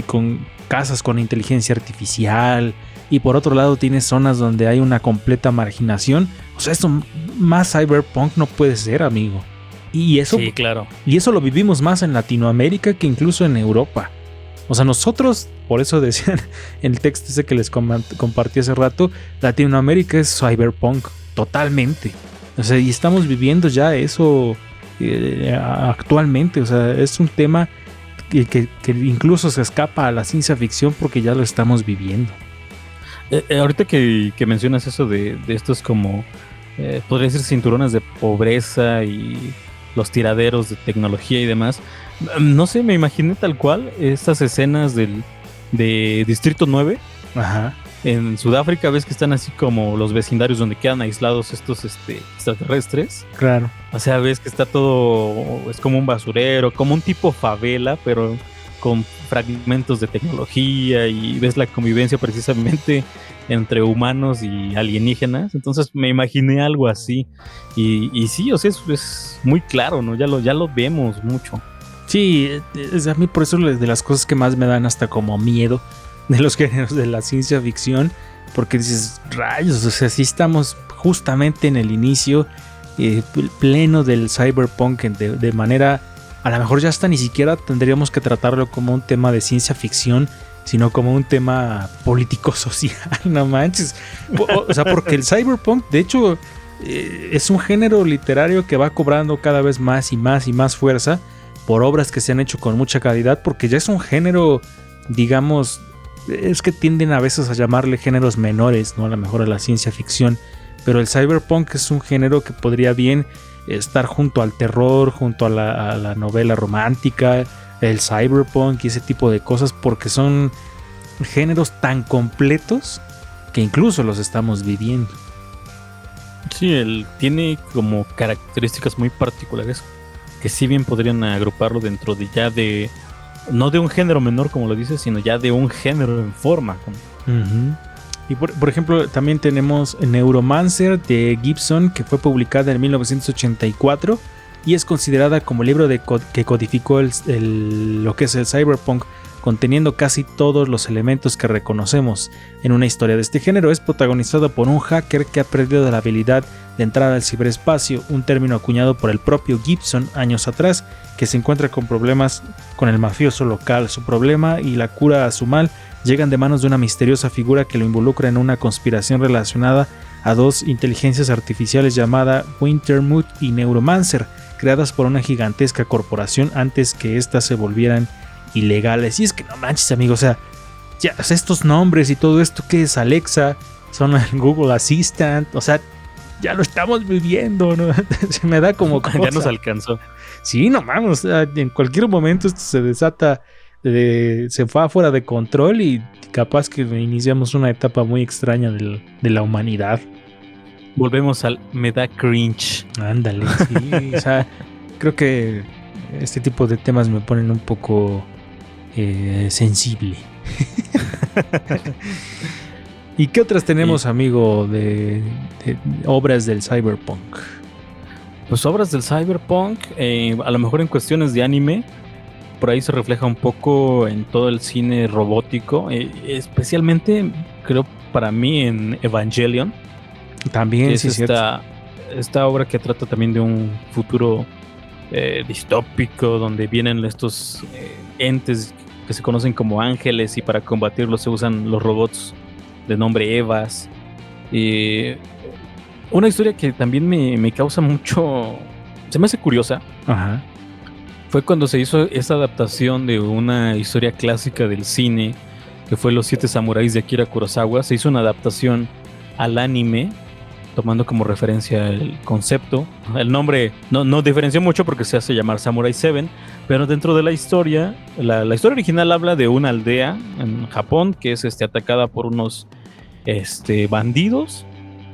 con casas con inteligencia artificial. Y por otro lado tienes zonas donde hay una completa marginación. O sea, esto más cyberpunk no puede ser, amigo. Y eso, sí, claro. Y eso lo vivimos más en Latinoamérica que incluso en Europa. O sea, nosotros, por eso decían en el texto ese que les compartí hace rato, Latinoamérica es cyberpunk totalmente. O sea, y estamos viviendo ya eso actualmente. O sea, es un tema que incluso se escapa a la ciencia ficción porque ya lo estamos viviendo. Ahorita que mencionas eso de estos como, podría ser cinturones de pobreza y los tiraderos de tecnología y demás, no sé, me imaginé tal cual estas escenas de Distrito 9. Ajá. En Sudáfrica ves que están así como los vecindarios donde quedan aislados estos extraterrestres. Claro. O sea, ves que está todo, es como un basurero, como un tipo favela, pero con fragmentos de tecnología, y ves la convivencia precisamente entre humanos y alienígenas. Entonces me imaginé algo así. Y sí, o sea, es muy claro, ¿no? Ya lo vemos mucho. Sí, a mí por eso es de las cosas que más me dan hasta como miedo de los géneros de la ciencia ficción, porque dices, rayos, o sea, sí estamos justamente en el inicio pleno del cyberpunk de manera, a lo mejor ya hasta ni siquiera tendríamos que tratarlo como un tema de ciencia ficción, sino como un tema político-social, no manches. O sea, porque el cyberpunk, de hecho, es un género literario que va cobrando cada vez más y más y más fuerza por obras que se han hecho con mucha calidad, porque ya es un género, digamos, es que tienden a veces a llamarle géneros menores, ¿no? A lo mejor a la ciencia ficción, pero el cyberpunk es un género que podría bien estar junto al terror, junto a la novela romántica, el cyberpunk y ese tipo de cosas, porque son géneros tan completos que incluso los estamos viviendo. Sí, él tiene como características muy particulares que sí bien podrían agruparlo dentro de no de un género menor como lo dices, sino ya de un género en forma. Uh-huh. Y por ejemplo también tenemos Neuromancer de Gibson, que fue publicada en 1984 y es considerada como el libro que codificó lo que es el cyberpunk, conteniendo casi todos los elementos que reconocemos en una historia de este género. Es protagonizada por un hacker que ha perdido la habilidad de entrar al ciberespacio, un término acuñado por el propio Gibson años atrás, que se encuentra con problemas con el mafioso local. Su problema y la cura a su mal llegan de manos de una misteriosa figura que lo involucra en una conspiración relacionada a dos inteligencias artificiales llamada Wintermute y Neuromancer, creadas por una gigantesca corporación antes que éstas se volvieran ilegales. Y es que no manches, amigo, o sea, ya estos nombres y todo esto que es Alexa, son el Google Assistant, o sea, ya lo estamos viviendo, ¿no? Se me da como cosa. Ya nos alcanzó. Sí, no mames, o sea, en cualquier momento esto se desata, se va fuera de control y capaz que iniciamos una etapa muy extraña de la humanidad. Volvemos al me da cringe. Ándale, sí, o sea, creo que este tipo de temas me ponen un poco sensible. ¿Y qué otras tenemos, amigo, de obras del cyberpunk? Pues obras del cyberpunk, a lo mejor en cuestiones de anime, por ahí se refleja un poco en todo el cine robótico, especialmente creo para mí en Evangelion. También, es sí, esta obra que trata también de un futuro distópico, donde vienen estos entes que se conocen como ángeles y para combatirlos se usan los robots de nombre Evas. Una historia que también me causa mucho, se me hace curiosa. Ajá. Fue cuando se hizo esa adaptación de una historia clásica del cine, que fue Los 7 Samuráis de Akira Kurosawa. Se hizo una adaptación al anime tomando como referencia el concepto. El nombre no diferenció mucho porque se hace llamar Samurai 7, pero dentro de la historia, la historia original habla de una aldea en Japón que es atacada por unos bandidos,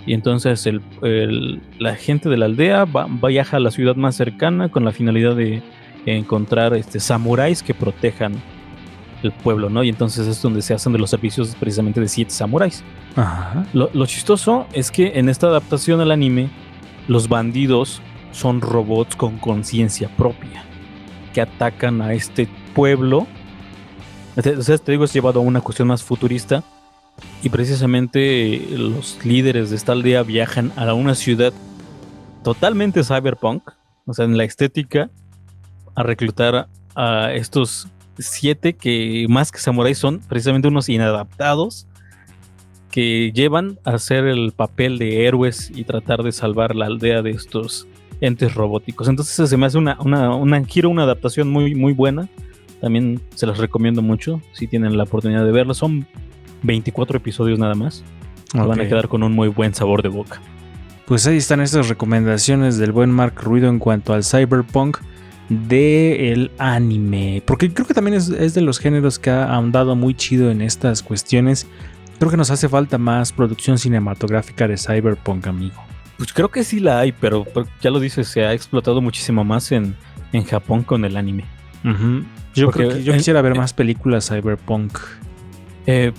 y entonces la gente de la aldea viaja a la ciudad más cercana con la finalidad de encontrar samuráis que protejan el pueblo, ¿no? Y entonces es donde se hacen de los servicios precisamente de 7 samuráis. Ajá. Lo chistoso es que en esta adaptación al anime, los bandidos son robots con conciencia propia que atacan a este pueblo. O sea, te digo, es llevado a una cuestión más futurista, y precisamente los líderes de esta aldea viajan a una ciudad totalmente cyberpunk, o sea, en la estética, a reclutar a estos 7 que más que samuráis son precisamente unos inadaptados que llevan a hacer el papel de héroes y tratar de salvar la aldea de estos entes robóticos. Entonces se me hace una adaptación muy, muy buena. También se las recomiendo mucho si tienen la oportunidad de verlo. Son 24 episodios nada más. Se van a quedar con un muy buen sabor de boca. Pues ahí están estas recomendaciones del buen Mark Ruido en cuanto al cyberpunk del anime, porque creo que también es de los géneros que ha ahondado muy chido en estas cuestiones. Creo que nos hace falta más producción cinematográfica de cyberpunk, amigo. Pues creo que sí la hay, pero ya lo dices, se ha explotado muchísimo más en Japón con el anime. Uh-huh. Yo quisiera ver más películas cyberpunk.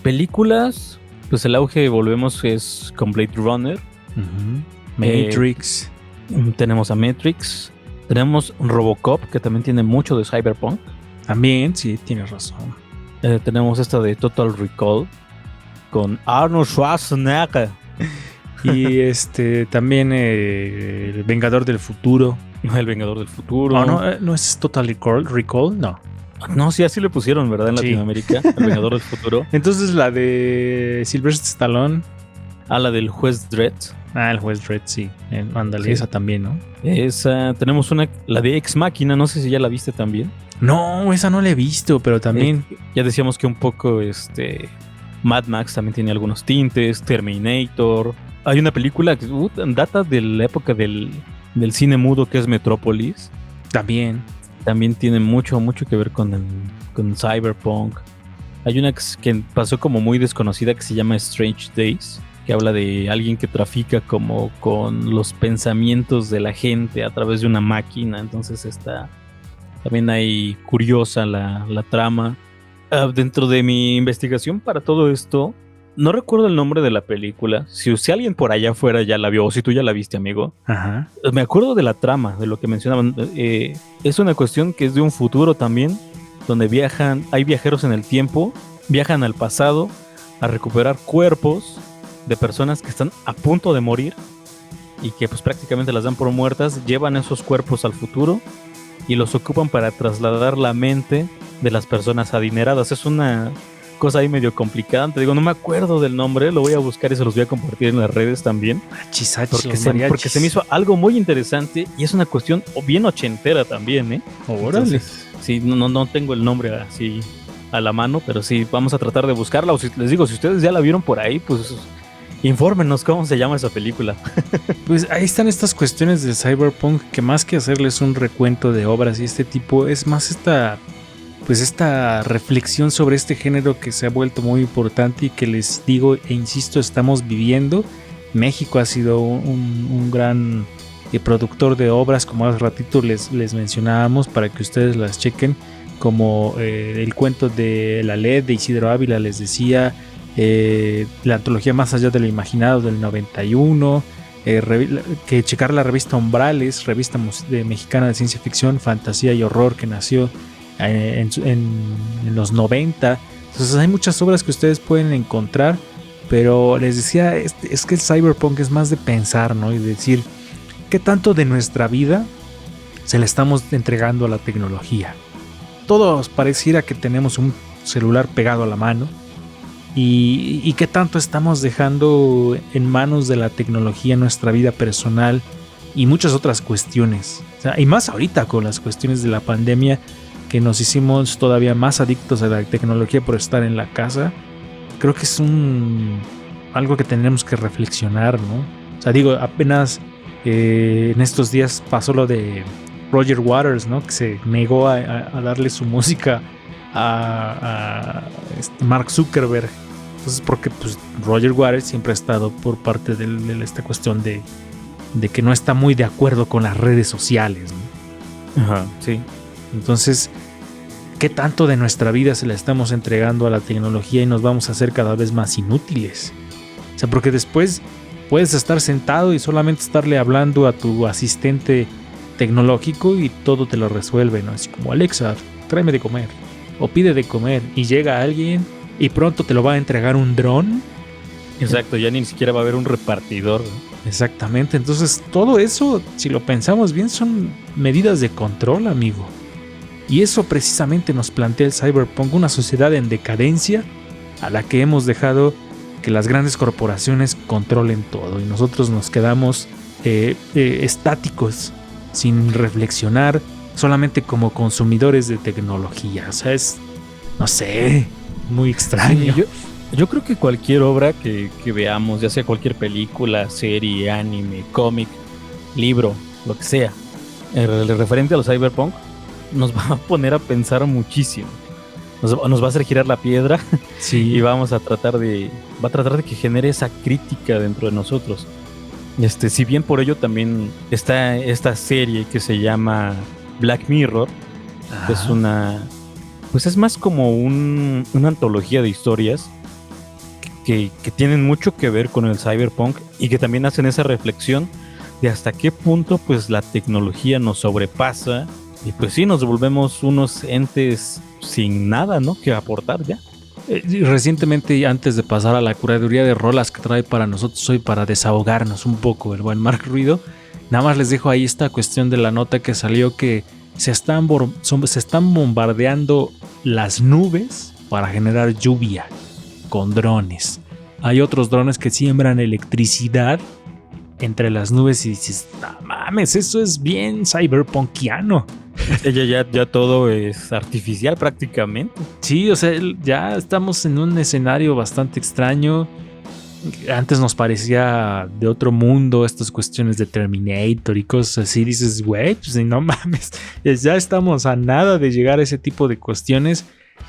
Películas, pues el auge, volvemos, es con Blade Runner. Uh-huh. Matrix. Tenemos a Matrix. Tenemos Robocop, que también tiene mucho de cyberpunk. También, sí, tienes razón. Tenemos esta de Total Recall con Arnold Schwarzenegger. Y también El Vengador del Futuro. El Vengador del Futuro. No es Total Recall, no. No, sí, así le pusieron, ¿verdad? En Latinoamérica, El Vengador del Futuro. Entonces la de Sylvester Stallone. La del Juez Dredd. El Juez Dredd, sí. Ándale, sí. Esa también, ¿no? Esa, tenemos la de Ex Machina, no sé si ya la viste también. No, esa no la he visto, pero también... ya decíamos que un poco, Mad Max también tiene algunos tintes, Terminator. Hay una película que data de la época del cine mudo, que es Metrópolis. También tiene mucho que ver con cyberpunk. Hay una que pasó como muy desconocida que se llama Strange Days, que habla de alguien que trafica como con los pensamientos de la gente a través de una máquina. Entonces también hay curiosa la trama. Dentro de mi investigación para todo esto, no recuerdo el nombre de la película. Si alguien por allá afuera ya la vio, o si tú ya la viste, amigo. Ajá. Me acuerdo de la trama, de lo que mencionaban. Es una cuestión que es de un futuro también, donde hay viajeros en el tiempo, viajan al pasado a recuperar cuerpos de personas que están a punto de morir y que pues prácticamente las dan por muertas. Llevan esos cuerpos al futuro y los ocupan para trasladar la mente de las personas adineradas. Es una cosa ahí medio complicada. Te digo, no me acuerdo del nombre, lo voy a buscar y se los voy a compartir en las redes también. Porque se me hizo algo muy interesante y es una cuestión bien ochentera también, ¿eh? Órale. Sí, no tengo el nombre así a la mano, pero sí, vamos a tratar de buscarla. O si les digo, si ustedes ya la vieron por ahí, pues infórmenos cómo se llama esa película. Pues ahí están estas cuestiones de cyberpunk, que más que hacerles un recuento de obras y este tipo, es más esta reflexión sobre este género que se ha vuelto muy importante y que les digo e insisto, estamos viviendo. México ha sido un gran productor de obras, como hace ratito les mencionábamos, para que ustedes las chequen, como el cuento de La LED de Isidro Ávila, les decía, la antología Más allá de lo imaginado del 91, que checar la revista Umbrales, revista mexicana de ciencia ficción, fantasía y horror, que nació en los 90. Entonces hay muchas obras que ustedes pueden encontrar, pero les decía, es que el cyberpunk es más de pensar, ¿no? Y decir, ¿qué tanto de nuestra vida se le estamos entregando a la tecnología? Todos pareciera que tenemos un celular pegado a la mano, y qué tanto estamos dejando en manos de la tecnología nuestra vida personal y muchas otras cuestiones. O sea, y más ahorita con las cuestiones de la pandemia, que nos hicimos todavía más adictos a la tecnología por estar en la casa. Creo que es algo que tenemos que reflexionar, ¿no? O sea, digo, apenas en estos días pasó lo de Roger Waters, ¿no? Que se negó a darle su música a Mark Zuckerberg. Entonces, porque pues, Roger Waters siempre ha estado por parte de esta cuestión de que no está muy de acuerdo con las redes sociales, ¿no? Ajá, sí. Entonces, ¿qué tanto de nuestra vida se la estamos entregando a la tecnología y nos vamos a hacer cada vez más inútiles? O sea, porque después puedes estar sentado y solamente estarle hablando a tu asistente tecnológico y todo te lo resuelve, ¿no? Así como, Alexa, tráeme de comer o pide de comer, y llega alguien y pronto te lo va a entregar un dron. Exacto, ya ni siquiera va a haber un repartidor, ¿no? Exactamente, entonces todo eso, si lo pensamos bien, son medidas de control, amigo. Y eso precisamente nos plantea el cyberpunk, una sociedad en decadencia a la que hemos dejado que las grandes corporaciones controlen todo y nosotros nos quedamos estáticos, sin reflexionar, solamente como consumidores de tecnología. O sea, es, no sé, muy extraño. Sí, yo creo que cualquier obra que veamos, ya sea cualquier película, serie, anime, cómic, libro, lo que sea, referente a los cyberpunk, nos va a poner a pensar muchísimo. Nos va a hacer girar la piedra. Sí. Y va a tratar de que genere esa crítica dentro de nosotros. Si bien por ello también está esta serie que se llama Black Mirror, que es pues es más como una antología de historias que tienen mucho que ver con el cyberpunk y que también hacen esa reflexión de hasta qué punto pues la tecnología nos sobrepasa y pues sí nos volvemos unos entes sin nada, ¿no?, que aportar ya. Recientemente, antes de pasar a la curaduría de rolas que trae para nosotros hoy para desahogarnos un poco el buen Mark Ruido, nada más les dejo ahí esta cuestión de la nota que salió, que se están bombardeando las nubes para generar lluvia con drones. Hay otros drones que siembran electricidad entre las nubes y dices, no mames, eso es bien cyberpunkiano. Ya todo es artificial prácticamente. Sí, o sea, ya estamos en un escenario bastante extraño. Antes nos parecía de otro mundo estas cuestiones de Terminator y cosas así. Dices, güey, pues no mames, ya estamos a nada de llegar a ese tipo de cuestiones.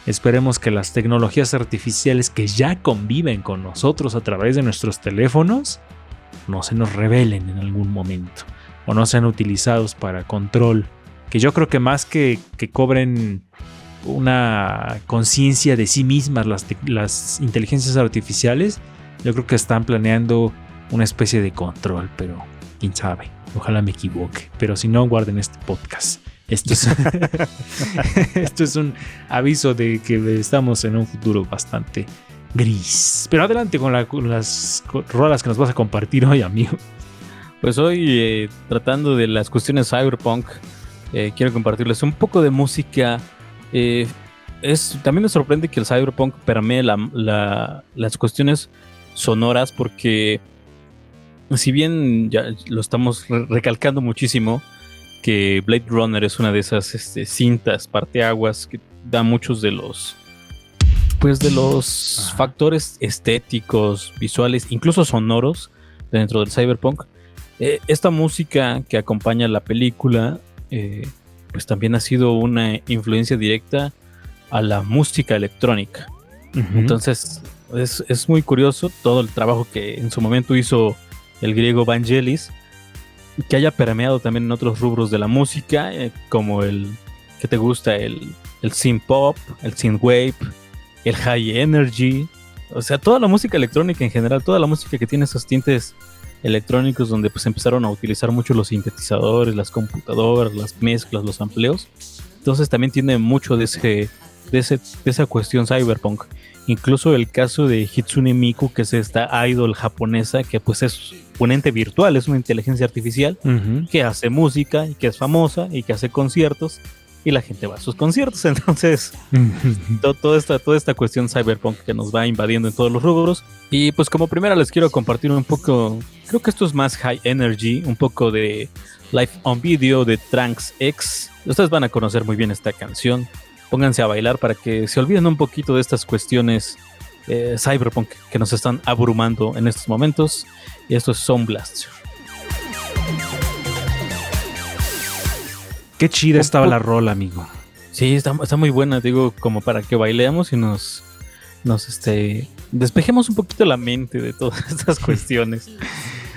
Esperemos que las tecnologías artificiales que ya conviven con nosotros a través de nuestros teléfonos no se nos revelen en algún momento o no sean utilizados para control. Que yo creo que más que cobren una conciencia de sí mismas las inteligencias artificiales, yo creo que están planeando una especie de control, pero quién sabe, ojalá me equivoque. Pero si no, guarden este podcast. Esto es un aviso de que estamos en un futuro bastante gris. Pero adelante con las rolas que nos vas a compartir hoy, amigo. Pues hoy, tratando de las cuestiones cyberpunk, quiero compartirles un poco de música. También me sorprende que el cyberpunk permee las cuestiones sonoras, porque si bien ya lo estamos recalcando muchísimo, que Blade Runner es una de esas cintas parteaguas que da muchos de los factores estéticos, visuales, incluso sonoros dentro del cyberpunk. Esta música que acompaña la película pues también ha sido una influencia directa a la música electrónica. Uh-huh. Entonces es muy curioso todo el trabajo que en su momento hizo el griego Vangelis, que haya permeado también en otros rubros de la música, como el que te gusta, el synth pop, el synth wave, el high energy, o sea, toda la música electrónica en general, toda la música que tiene esos tintes electrónicos, donde pues empezaron a utilizar mucho los sintetizadores, las computadoras, las mezclas, los amplios. Entonces también tiene mucho de esa cuestión cyberpunk. Incluso el caso de Hitsune Miku, que es esta idol japonesa que pues es un ente virtual, es una inteligencia artificial, uh-huh, que hace música y que es famosa y que hace conciertos y la gente va a sus conciertos. Entonces toda esta cuestión cyberpunk que nos va invadiendo en todos los rubros. Y pues como primera les quiero compartir un poco, creo que esto es más high energy, un poco de Live on Video de Trunks X. Ustedes van a conocer muy bien esta canción. Pónganse a bailar para que se olviden un poquito de estas cuestiones cyberpunk que nos están abrumando en estos momentos. Y esto es Sound Blaster. Qué chida estaba la rola, amigo. Sí, está muy buena, digo, como para que bailemos y nos despejemos un poquito la mente de todas estas cuestiones.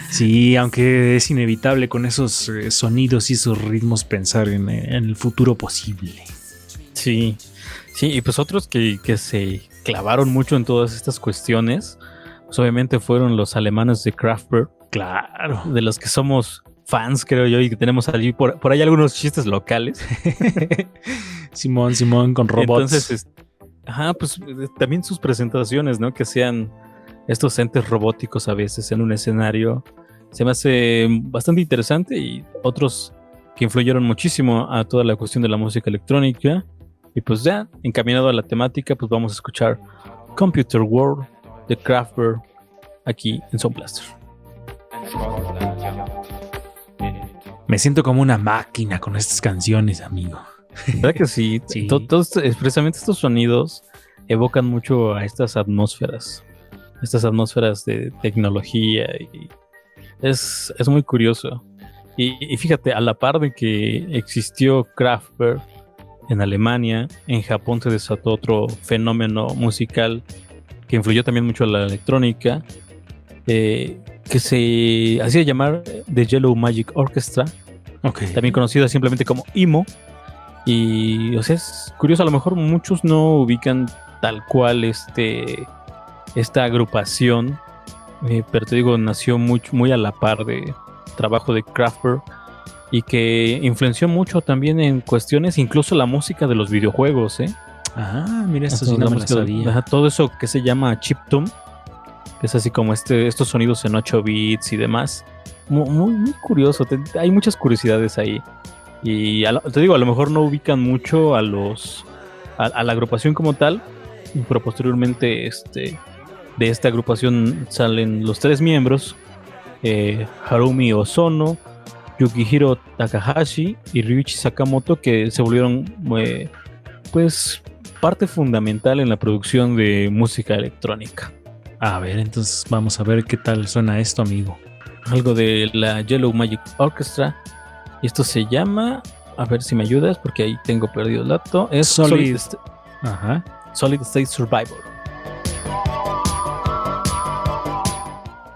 Sí, aunque es inevitable con esos sonidos y esos ritmos pensar en el futuro posible. Sí, y pues otros que se clavaron mucho en todas estas cuestiones, pues obviamente fueron los alemanes de Kraftwerk. Claro. De los que somos fans, creo yo, y que tenemos allí por ahí algunos chistes locales. Simón con robots. Entonces, pues también sus presentaciones, ¿no? Que sean estos entes robóticos a veces en un escenario, se me hace bastante interesante, y otros que influyeron muchísimo a toda la cuestión de la música electrónica. Y pues ya, encaminado a la temática, pues vamos a escuchar Computer World de Kraftwerk aquí en Sound Blaster. Me siento como una máquina con estas canciones, amigo. ¿Verdad que sí? Sí. Todos, expresamente estos sonidos evocan mucho a estas atmósferas de tecnología, y es muy curioso. Y fíjate, a la par de que existió Kraftwerk en Alemania, en Japón se desató otro fenómeno musical que influyó también mucho a la electrónica, que se hacía llamar The Yellow Magic Orchestra, también conocida simplemente como emo. Y o sea, es curioso, a lo mejor muchos no ubican tal cual esta agrupación, pero te digo, nació muy a la par de trabajo de Kraftwerk, y que influenció mucho también en cuestiones, incluso la música de los videojuegos, Mira, esto sí no me la sabía. Todo eso que se llama chiptune, que es así como estos sonidos en 8 bits y demás. Muy curioso, hay muchas curiosidades ahí. Y te digo, a lo mejor no ubican mucho a la agrupación como tal, pero posteriormente de esta agrupación salen los 3 miembros, Harumi Ozono, Yukihiro Takahashi y Ryuichi Sakamoto, que se volvieron pues parte fundamental en la producción de música electrónica. A ver, entonces vamos a ver qué tal suena esto, amigo. Algo de la Yellow Magic Orchestra, y esto se llama, a ver si me ayudas porque ahí tengo perdido el dato, es Solid State Survivor.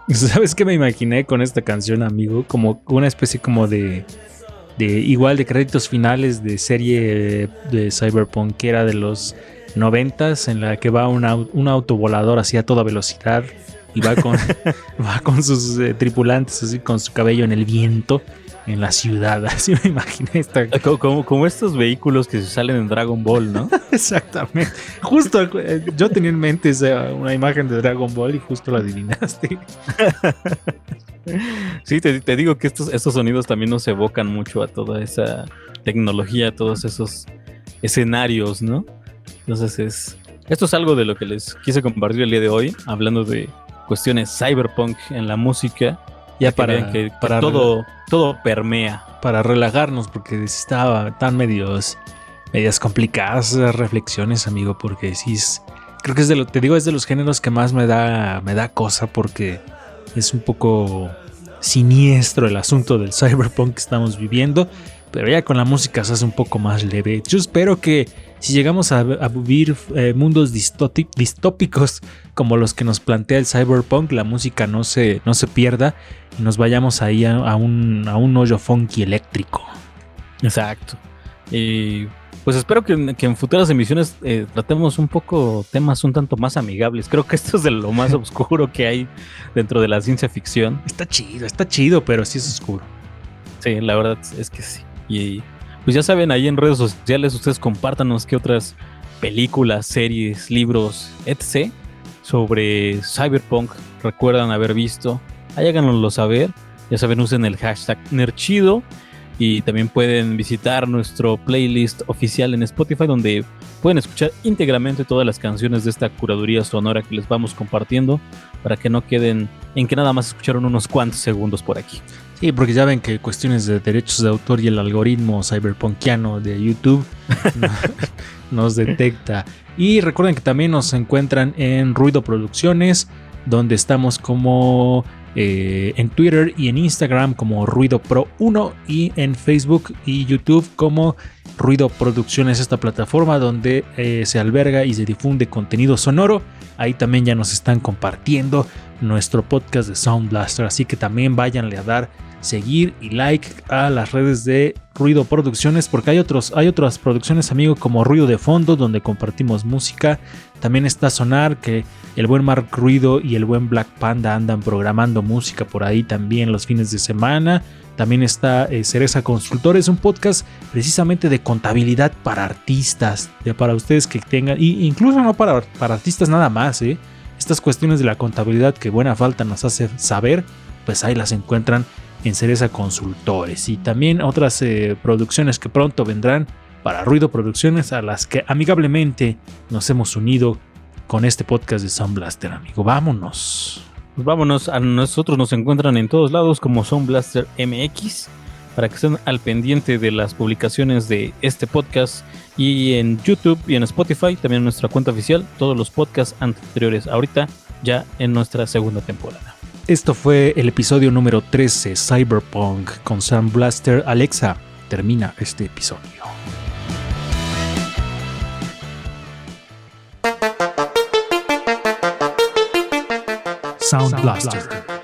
¿Sabes qué me imaginé con esta canción, amigo? Como una especie como de igual de créditos finales de serie de Cyberpunk, que era de los 90s, en la que va un auto volador así a toda velocidad y va con sus tripulantes así con su cabello en el viento en la ciudad. Así me imaginé esta. Como estos vehículos que se salen en Dragon Ball, ¿no? Exactamente. Justo yo tenía en mente una imagen de Dragon Ball y justo la adivinaste. Sí, te digo que estos sonidos también nos evocan mucho a toda esa tecnología, a todos esos escenarios, ¿no? Entonces esto es algo de lo que les quise compartir el día de hoy, hablando de cuestiones cyberpunk en la música. Ya para todo permea. Para relajarnos, porque estaba tan medias complicadas esas reflexiones, amigo, porque sí creo que es de los géneros que más me da cosa, porque es un poco siniestro el asunto del cyberpunk que estamos viviendo, pero ya con la música se hace un poco más leve. Yo espero que si llegamos a vivir mundos distópicos como los que nos plantea el cyberpunk, la música no se pierda y nos vayamos ahí a un hoyo funky eléctrico. Exacto. Y pues espero que en futuras emisiones tratemos un poco temas un tanto más amigables. Creo que esto es de lo más oscuro que hay dentro de la ciencia ficción. Está chido, pero sí es oscuro. Sí, la verdad es que sí. Y pues ya saben, ahí en redes sociales ustedes compártanos qué otras películas, series, libros, etc. sobre Cyberpunk recuerdan haber visto. Ahí háganoslo saber. Ya saben, usen el hashtag Nerchido. Y también pueden visitar nuestro playlist oficial en Spotify, donde pueden escuchar íntegramente todas las canciones de esta curaduría sonora que les vamos compartiendo, para que no queden en que nada más escucharon unos cuantos segundos por aquí. Sí, porque ya ven que cuestiones de derechos de autor y el algoritmo cyberpunkiano de YouTube nos detecta. Y recuerden que también nos encuentran en Ruido Producciones, donde estamos como en Twitter y en Instagram como Ruido Pro 1 y en Facebook y YouTube como Ruido Producciones, esta plataforma donde se alberga y se difunde contenido sonoro. Ahí también ya nos están compartiendo nuestro podcast de Sound Blaster, así que también váyanle a dar seguir y like a las redes de Ruido Producciones, porque hay otras producciones, amigo, como Ruido de Fondo, donde compartimos música. También está Sonar, que el buen Mark Ruido y el buen Black Panda andan programando música por ahí también los fines de semana. También está Cereza Consultores, un podcast precisamente de contabilidad para artistas, para ustedes que tengan, y incluso no para artistas nada más, estas cuestiones de la contabilidad que buena falta nos hace saber, pues ahí las encuentran en Cereza Consultores. Y también otras producciones que pronto vendrán para Ruido Producciones, a las que amigablemente nos hemos unido con este podcast de Sound Blaster, amigo. Vámonos. Pues vámonos, a nosotros nos encuentran en todos lados como Sound Blaster MX, para que estén al pendiente de las publicaciones de este podcast, y en YouTube y en Spotify, también en nuestra cuenta oficial, todos los podcasts anteriores, ahorita ya en nuestra segunda temporada. Esto fue el episodio número 13, Cyberpunk, con Sound Blaster. Alexa, termina este episodio. Sound Blaster.